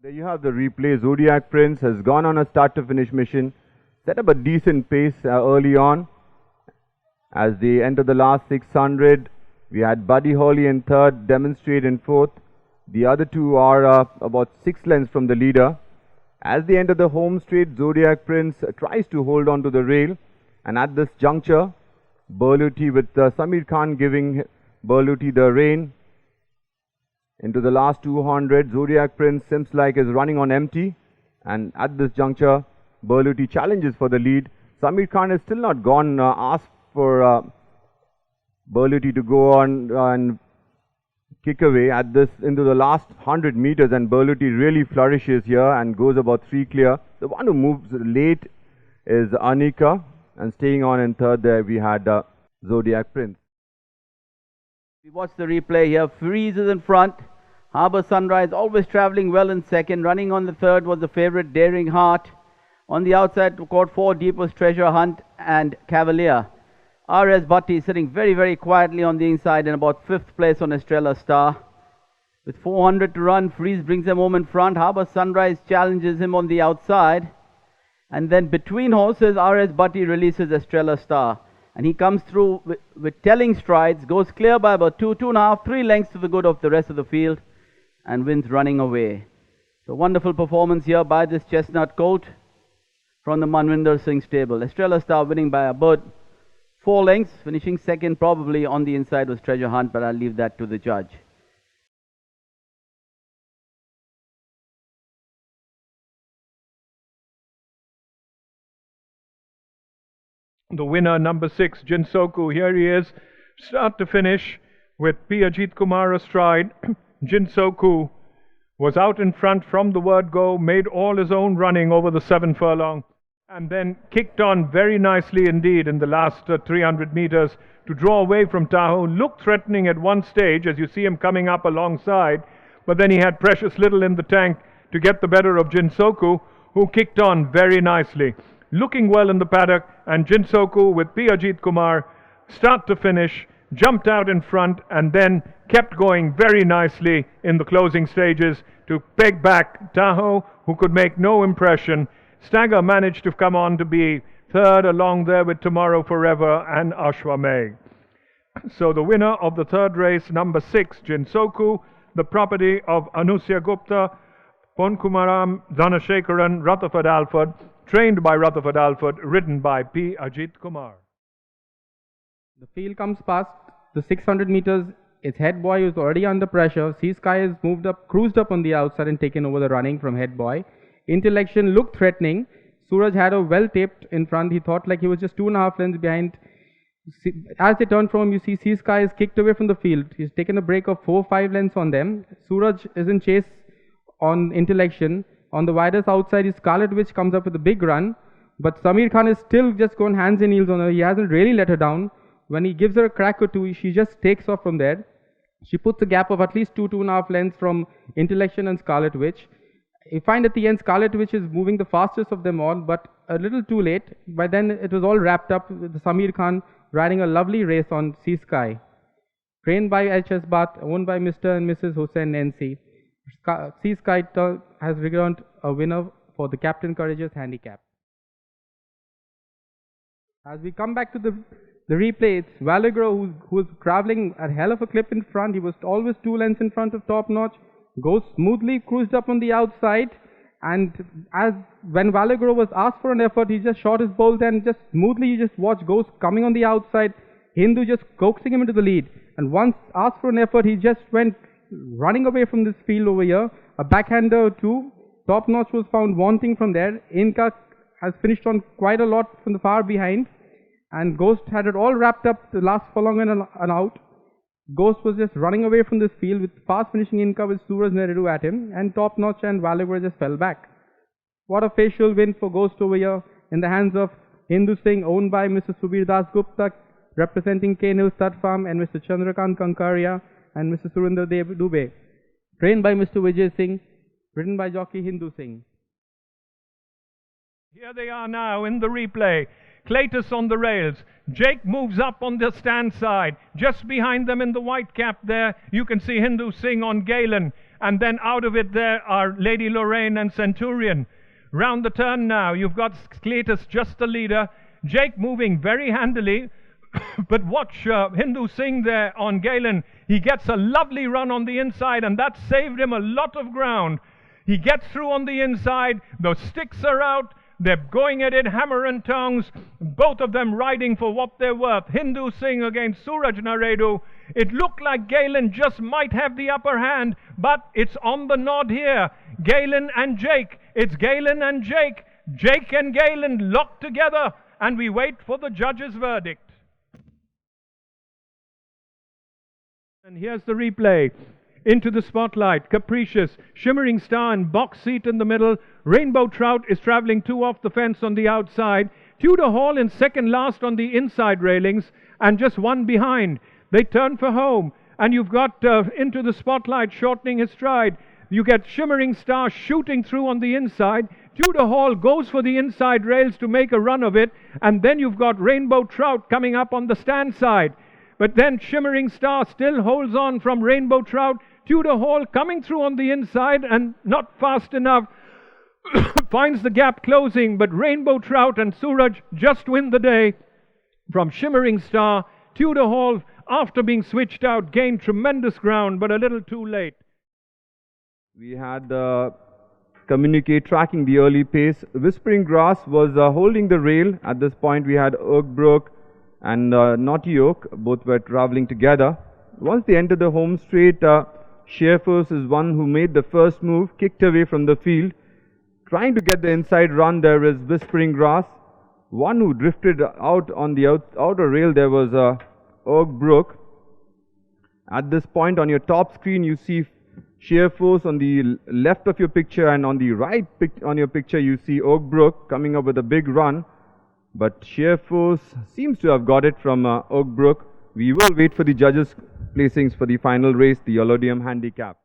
There you have the replay. Zodiac Prince has gone on a start-to-finish mission, set up a decent pace early on. As they enter the last 600, we had Buddy Holly in third, Demonstrate in fourth. The other two are about 6 lengths from the leader. As they enter the home straight, Zodiac Prince tries to hold on to the rail, and at this juncture, BERLUTI with Samir Khan giving BERLUTI the rein. Into the last 200, Zodiac Prince seems like is running on empty, and at this juncture, BERLUTI challenges for the lead. Samir Khan has still not gone, asked for BERLUTI to go on and kick away at this into the last 100 meters, and BERLUTI really flourishes here and goes about 3 clear. The one who moves late is Anika, and staying on in third there we had Zodiac Prince. We watch the replay here. Freeze is in front. Harbour Sunrise always travelling well in second. Running on the third was the favourite Daring Heart. On the outside, caught 4 deep was Treasure Hunt and Cavalier. R.S. Bhatti sitting very, very quietly on the inside in about 5th place on Estrella Star. With 400 to run, Freeze brings him home in front. Harbour Sunrise challenges him on the outside. And then between horses, R.S. Bhatti releases Estrella Star. And he comes through with telling strides, goes clear by about 2, 2.5, 3 lengths to the good of the rest of the field, and wins running away. So wonderful performance here by this chestnut colt from the Manvinder Singh stable. Estrella Star winning by about 4 lengths, finishing second probably on the inside was Treasure Hunt, but I'll leave that to the judge. The winner, number 6, JINSOKU. Here he is, start to finish, with P. Ajit Kumar astride. JINSOKU was out in front from the word go, made all his own running over the 7 furlong, and then kicked on very nicely indeed in the last 300 meters to draw away from Tahoe. Looked threatening at one stage as you see him coming up alongside, but then he had precious little in the tank to get the better of JINSOKU, who kicked on very nicely. Looking well in the paddock, and JINSOKU with P. Ajit Kumar, start to finish, jumped out in front and then kept going very nicely in the closing stages to peg back Tahoe, who could make no impression. Stagger managed to come on to be third along there with Tomorrow Forever and Ashwamedh. So the winner of the third race, number 6, JINSOKU, the property of Anusya Gupta, Ponkumaram Dhanashekaran, Rutherford Alford, trained by Rutherford Alford, ridden by P. Ajit Kumar. The field comes past the 600 meters. Its head boy is already under pressure. SEASKY has moved up, cruised up on the outside and taken over the running from head boy. Intellection looked threatening. Suraj had a well taped in front. He thought like he was just 2.5 lengths behind. As they turned from him, you see SEASKY is kicked away from the field. He's taken a break of 4-5 lengths on them. Suraj is in chase on Intellection. On the widest outside is Scarlet Witch, comes up with a big run, but Samir Khan is still just going hands and heels on her. He hasn't really let her down. When he gives her a crack or two, she just takes off from there. She puts a gap of at least 2-2.5 lengths from Intellection and Scarlet Witch. You find at the end Scarlet Witch is moving the fastest of them all, but a little too late. By then it was all wrapped up with Samir Khan riding a lovely race on SEASKY. Trained by H.S. Bath, owned by Mr. and Mrs. Hussain Nancy. SEASKY has returned a winner for the Captain Courageous handicap. As we come back to the replay, it's Valagro who's travelling at hell of a clip in front. He was always 2 lengths in front of Top Notch. Goes smoothly, cruised up on the outside, and when Valagro was asked for an effort, he just shot his bolt and just smoothly you just watch Ghost coming on the outside, Hindu just coaxing him into the lead. And once asked for an effort, he just went running away from this field over here. A backhander or two. Top Notch was found wanting from there. Inca has finished on quite a lot from the far behind. And Ghost had it all wrapped up the last furlong and out. Ghost was just running away from this field with fast finishing Inca with Suraj Neridu at him. And Top Notch and Valagro just fell back. What a facial win for Ghost over here in the hands of Hindu Singh, owned by Mr. Subir Das Gupta, representing K-Nil Stud Farm, and Mr. Chandrakant Kankaria and Mr. Surinder Dev Dubey. Trained by Mr. Vijay Singh, written by jockey Hindu Singh. Here they are now in the replay. Cletus on the rails. Jake moves up on the stand side. Just behind them in the white cap there, you can see Hindu Singh on Galen. and then out of it there are Lady Lorraine and Centurion. Round the turn now, you've got Cletus just the leader, Jake moving very handily, but watch Hindu Singh there on Galen. He gets a lovely run on the inside, and that saved him a lot of ground. He gets through on the inside, those sticks are out, they're going at it hammer and tongs, both of them riding for what they're worth. Hindu Singh against Suraj Naredu. It looked like Galen just might have the upper hand, but it's on the nod here. Galen and Jake. It's Galen and Jake. Jake and Galen locked together, and we wait for the judge's verdict. And here's the replay. Into the spotlight, Capricious, Shimmering Star and box seat in the middle. Rainbow Trout is traveling 2 off the fence on the outside. Tudor Hall in second last on the inside railings, and just 1 behind. They turn for home, and you've got Into the Spotlight shortening his stride. You get Shimmering Star shooting through on the inside. Tudor Hall goes for the inside rails to make a run of it, and then you've got Rainbow Trout coming up on the stand side. But then Shimmering Star still holds on from Rainbow Trout. Tudor Hall coming through on the inside and not fast enough. Finds the gap closing, but Rainbow Trout and Suraj just win the day. From Shimmering Star, Tudor Hall, after being switched out, gained tremendous ground, but a little too late. We had Communicate tracking the early pace. Whispering Grass was holding the rail. At this point, we had Oakbrook and Naughty Oak, both were traveling together. Once they entered the home straight, Shearforce is one who made the first move, kicked away from the field. Trying to get the inside run, there is Whispering Grass. One who drifted out on the outer rail, there was Oakbrook. At this point on your top screen, you see Shearforce on the left of your picture, and on the right on your picture, you see Oakbrook coming up with a big run. But Shearforce seems to have got it from Oakbrook. We will wait for the judges' placings for the final race, the Allodium Handicap.